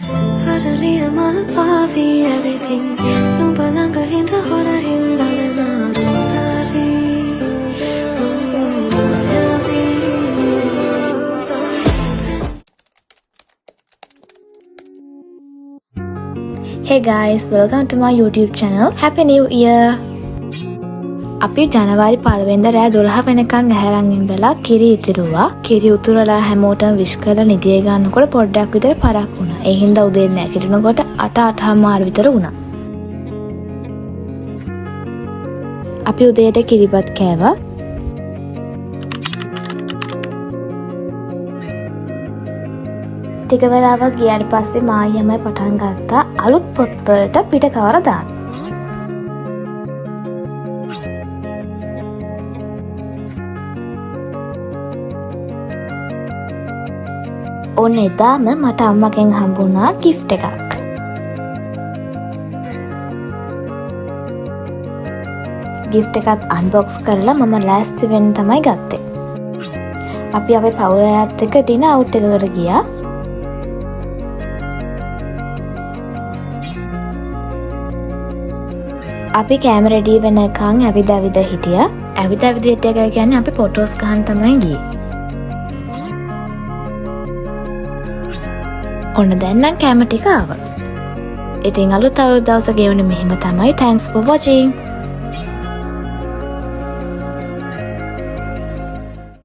Araliya malpavi everything nubalanga hinda hora himbalana rodari Hey guys, welcome to my YouTube channel. Happy New Year! අපි ජනවාරි 1 වෙනිදා රෑ 12 වෙනකන් ඇහැරන් ඉඳලා කිරි ඉතිරුවා. කිරි උතුරලා හැමෝටම විශ් කරලා නිදිය ගන්නකොට පොඩ්ඩක් විතර පරක් වුණා. ඒ හින්දා උදේ නැගිටිනකොට 8:00 විතර වුණා. අපි උදේට කිරිබත් කෑවා. ටික වෙලාවක් ගියාට පස්සේ මායියමයි පටන් ගත්තා අලුත් පොත් වලට පිට කවර දාන්න. ඔන්න එදාම මට අම්මගෙන් හම්බුණා gift එකක්. gift එකත් unbox කරලා මම ලෑස්ති වෙන්න තමයි ගත්තේ. අපි අපේ පවුල අයත් එක්ක ඩිනර් අවුට් එකකට ගියා. අපි කැම රෙඩි වෙනකන් ඇවිද හිටියා. ඇවිද හිටියා කියන්නේ අපි ෆොටෝස් ගන්න තමයි ගියේ. ඔන්න දැන් නම් කැම ටික ආවා. ඉතින් අලුත් අවුරුදු දවස ගෙවුනේ මෙහෙම තමයි. Thanks for watching.